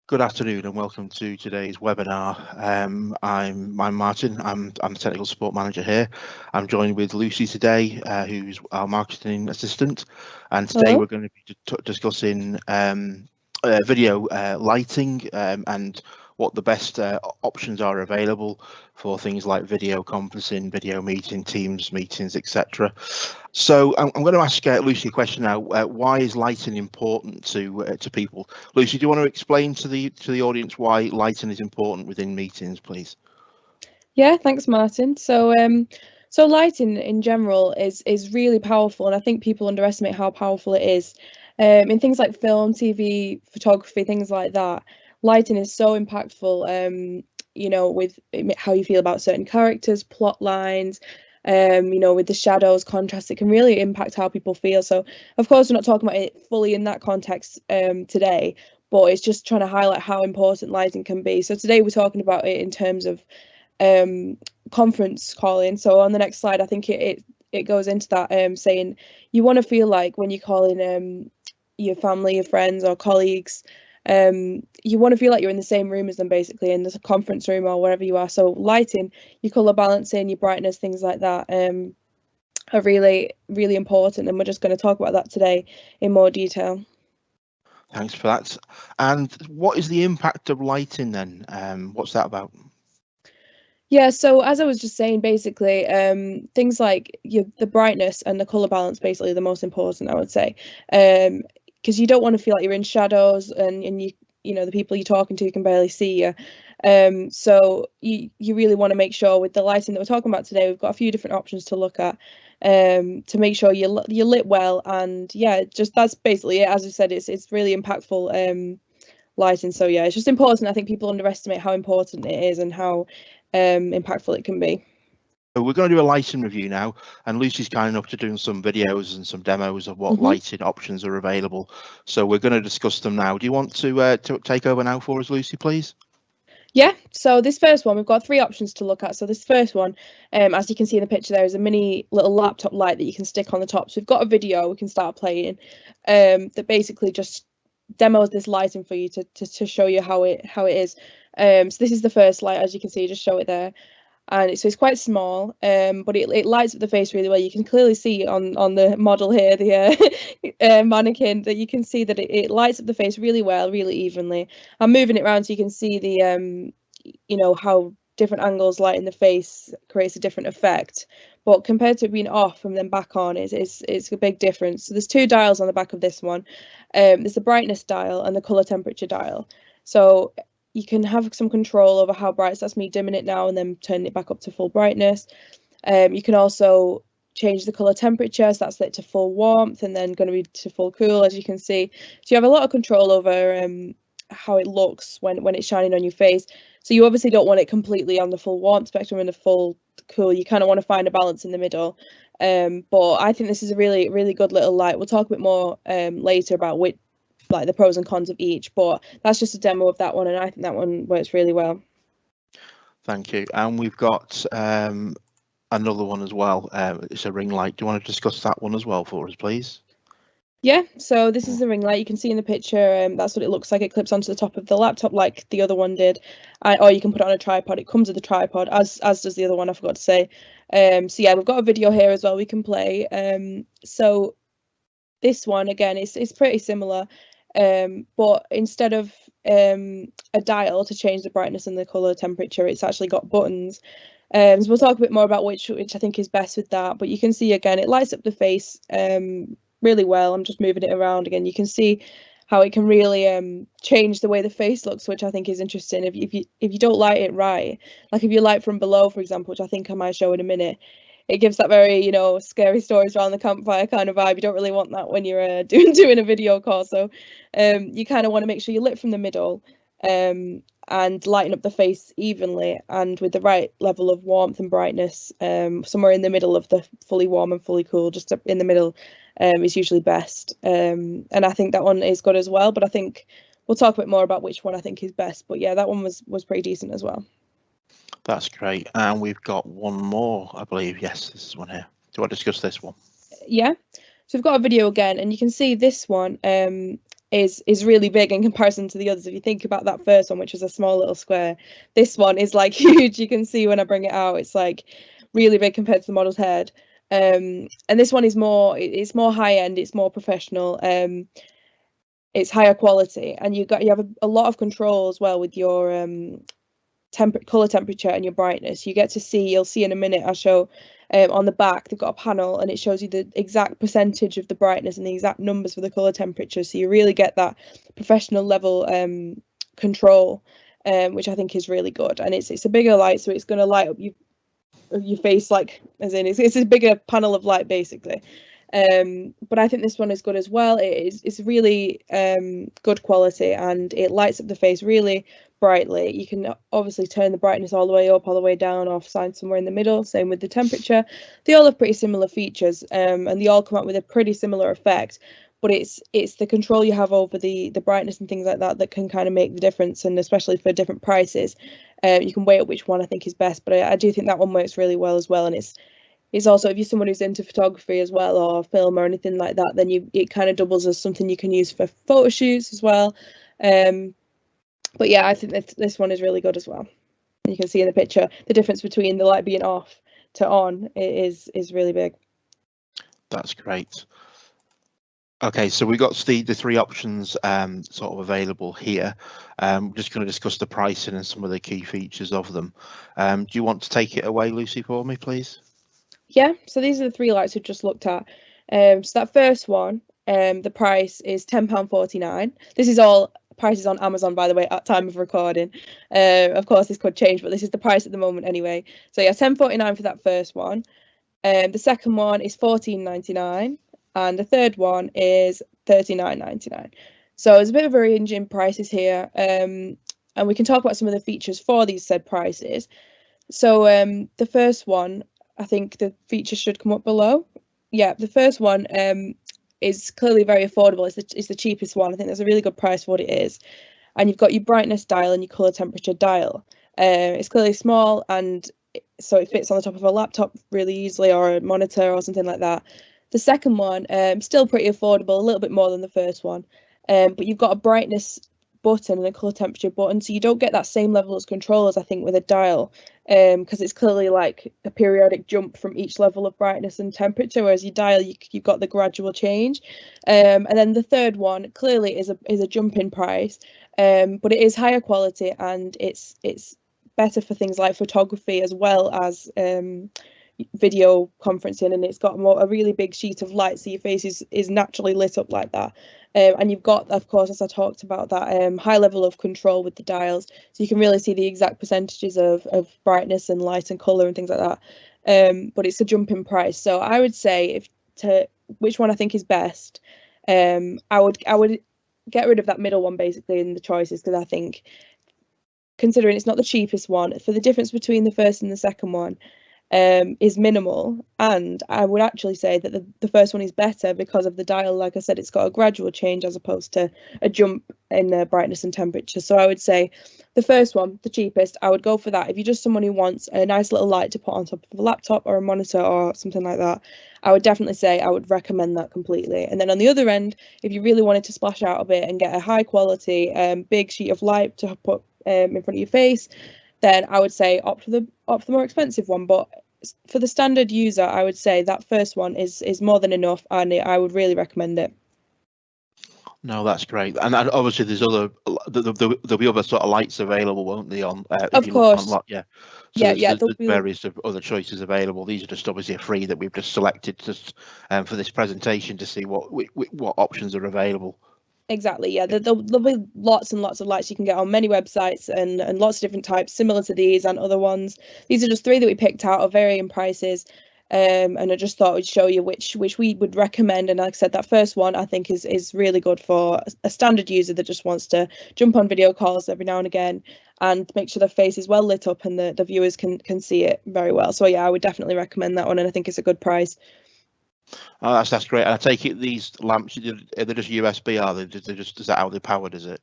Good afternoon and welcome to today's webinar. I'm Martin. I'm the technical support manager here. I'm joined with Lucy today, who's our marketing assistant, and today we're going to be discussing video lighting and what the best options are available for things like video conferencing, video meeting, Teams meetings, etc. So I'm going to ask Lucy a question now. Why is lighting important to people? Lucy, do you want to explain to the audience why lighting is important within meetings, please? Yeah, thanks, Martin. So lighting in general is really powerful, and I think people underestimate how powerful it is. In things like film, TV, photography, things like that, lighting is so impactful. With how you feel about certain characters, plot lines, with the shadows, contrast, it can really impact how people feel. So, of course, we're not talking about it fully in that context today, but it's just trying to highlight how important lighting can be. So today we're talking about it in terms of conference calling. So on the next slide, I think it goes into that, saying you want to feel like when you're calling your family, your friends or colleagues, you want to feel like you're in the same room as them, basically in the conference room or wherever you are. So lighting, your color balancing, your brightness, things like that are really, really important, and we're just going to talk about that today in more detail. Thanks for that. And what is the impact of lighting then? What's that about? Yeah, so as I was just saying, basically, things like the brightness and the color balance basically are the most important, I would say, because you don't want to feel like you're in shadows and the people you're talking to can barely see you. So you really want to make sure with the lighting that we're talking about today, we've got a few different options to look at to make sure you're lit well, and yeah, just that's basically it. As I said, it's really impactful lighting. So yeah, it's just important. I think people underestimate how important it is and how impactful it can be. We're going to do a lighting review now, and Lucy's kind enough to do some videos and some demos of what lighting options are available. So we're going to discuss them now. Do you want to take over now for us, Lucy, please? Yeah, so this first one, we've got three options to look at. So this first one, as you can see in the picture, there is a mini little laptop light that you can stick on the top. So we've got a video we can start playing that basically just demos this lighting for you to show you how it is. So this is the first light, as you can see, just show it there. And so it's quite small, but it lights up the face really well. You can clearly see on the model here, the mannequin, that you can see that it lights up the face really well, really evenly. I'm moving it around so you can see the how different angles light in the face creates a different effect. But compared to it being off and then back on, it's a big difference. So there's two dials on the back of this one. There's the brightness dial and the color temperature dial. So you can have some control over how bright. So that's me dimming it now and then turning it back up to full brightness. You can also change the color temperature, so that's lit to full warmth and then going to be to full cool, as you can see. So you have a lot of control over how it looks when it's shining on your face. So you obviously don't want it completely on the full warmth spectrum and the full cool. You kind of want to find a balance in the middle. But I think this is a really, really good little light. We'll talk a bit more later about like the pros and cons of each, but that's just a demo of that one, and I think that one works really well. Thank you. And we've got another one as well. It's a ring light. Do you want to discuss that one as well for us, please? Yeah, so this is the ring light. You can see in the picture, that's what it looks like. It clips onto the top of the laptop like the other one did, or you can put it on a tripod. It comes with a tripod, as does the other one, I forgot to say. So yeah, we've got a video here as well we can play. So this one, again, it's pretty similar, but instead of a dial to change the brightness and the color temperature, it's actually got buttons. So we'll talk a bit more about which I think is best with that. But you can see, again, it lights up the face really well. I'm just moving it around again. You can see how it can really change the way the face looks, which I think is interesting. If you don't light it right, like if you light from below, for example, which I think I might show in a minute, it gives that very, scary stories around the campfire kind of vibe. You don't really want that when you're doing a video call. So you kind of want to make sure you're lit from the middle and lighten up the face evenly and with the right level of warmth and brightness. Somewhere in the middle of the fully warm and fully cool, just in the middle is usually best. And I think that one is good as well. But I think we'll talk a bit more about which one I think is best. But yeah, that one was pretty decent as well. That's great. And we've got one more, I believe. Yes, this is one here. Do you want to discuss this one? Yeah. So we've got a video again, and you can see this one. is really big in comparison to the others. If you think about that first one, which is a small little square, this one is like huge. You can see when I bring it out, it's like really big compared to the model's head. And this one is it's more high end, it's more professional, it's higher quality, and you have a lot of control as well with your color temperature and your brightness. You'll see in a minute, I'll show on the back they've got a panel and it shows you the exact percentage of the brightness and the exact numbers for the color temperature, so you really get that professional level control, which I think is really good. And it's a bigger light, so it's going to light up your face, like, as in it's a bigger panel of light basically. But I think this one is good as well. It's really good quality, and it lights up the face really brightly. You can obviously turn the brightness all the way up, all the way down, or find somewhere in the middle. Same with the temperature. They all have pretty similar features, and they all come out with a pretty similar effect. But it's the control you have over the brightness and things like that can kind of make the difference, and especially for different prices, you can weigh up which one I think is best. But I do think that one works really well as well, and it's also, if you're someone who's into photography as well, or film or anything like that, then it kind of doubles as something you can use for photo shoots as well. But yeah, I think this one is really good as well. You can see in the picture the difference between the light being off to on is really big. That's great. Okay, so we've got the three options sort of available here. We're just going to discuss the pricing and some of the key features of them. Do you want to take it away, Lucy, for me, please? Yeah, so these are the three lights we've just looked at. So that first one, the price is £10.49. This is all prices on Amazon, by the way, at time of recording. Of course, this could change, but this is the price at the moment anyway. So yeah, £10.49 for that first one. The second one is £14.99, and the third one is £39.99. So there's a bit of a range in prices here, and we can talk about some of the features for these said prices. So the first one, I think the features should come up below. Yeah, the first one is clearly very affordable. It's the cheapest one. I think that's a really good price for what it is. And you've got your brightness dial and your color temperature dial. It's clearly small, and so it fits on the top of a laptop really easily, or a monitor or something like that. The second one, still pretty affordable, a little bit more than the first one. But you've got a brightness button and a color temperature button, so you don't get that same level of control as I think with a dial, because it's clearly like a periodic jump from each level of brightness and temperature, whereas your dial, you've got the gradual change. And then the third one clearly is a jump in price, but it is higher quality, and it's better for things like photography as well as video conferencing, and it's got a really big sheet of light, so your face is naturally lit up like that. And you've got, of course, as I talked about, that high level of control with the dials, so you can really see the exact percentages of brightness and light and color and things like that. But it's a jump in price. So I would say, which one I think is best, I would get rid of that middle one basically in the choices, because I think, considering it's not the cheapest one, for the difference between the first and the second one is minimal, and I would actually say that the first one is better because of the dial. Like I said, it's got a gradual change as opposed to a jump in the brightness and temperature. So I would say the first one, the cheapest, I would go for that. If you're just someone who wants a nice little light to put on top of a laptop or a monitor or something like that, I would definitely say I would recommend that completely. And then on the other end, if you really wanted to splash out a bit and get a high quality big sheet of light to put in front of your face, then I would say opt for the more expensive one. But for the standard user, I would say that first one is more than enough, and I would really recommend it. No, that's great. And obviously there'll be other sort of lights available, won't they? Of course. Yeah. So there's various other choices available. These are just obviously free that we've just selected just for this presentation to see what options are available. Exactly, yeah. There'll be lots and lots of lights you can get on many websites, and lots of different types similar to these and other ones. These are just three that we picked out of varying prices, and I just thought we'd show you which we would recommend. And like I said, that first one I think is really good for a standard user that just wants to jump on video calls every now and again and make sure their face is well lit up and the viewers can see it very well. So yeah, I would definitely recommend that one, and I think it's a good price. Oh, that's great. And I take it these lamps, they're just USB, are they? Is that how they're powered, is it?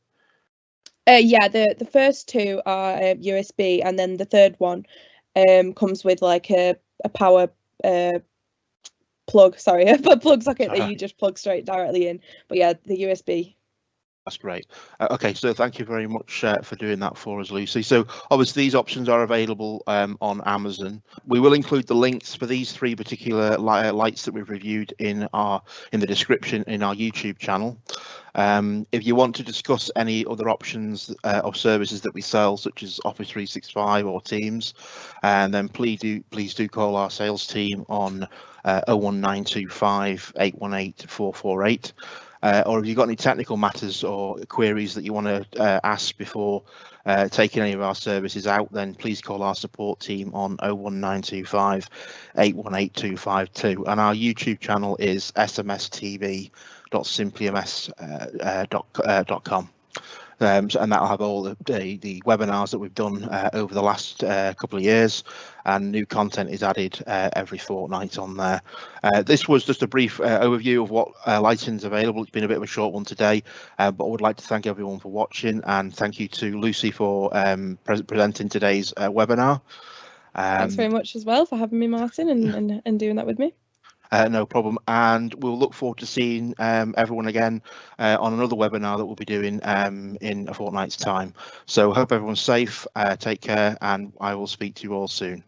Yeah, the first two are USB, and then the third one comes with like a power plug, sorry, a plug socket that you just plug straight directly in. But yeah, the USB. That's great. Okay, so thank you very much for doing that for us, Lucy. So obviously these options are available on Amazon. We will include the links for these three particular lights that we've reviewed in the description in our YouTube channel. If you want to discuss any other options of services that we sell, such as Office 365 or Teams, and then please do call our sales team on 01925 818 448. Or if you've got any technical matters or queries that you want to ask before taking any of our services out, then please call our support team on 01925 818 252. And our YouTube channel is smstv.simplyms.com. And that'll have all the webinars that we've done over the last couple of years, and new content is added every fortnight on there. This was just a brief overview of what lighting is available. It's been a bit of a short one today, but I would like to thank everyone for watching, and thank you to Lucy for presenting today's webinar. Thanks very much as well for having me, Martin, and doing that with me. No problem, and we'll look forward to seeing everyone again on another webinar that we'll be doing in a fortnight's time. So hope everyone's safe, take care, and I will speak to you all soon.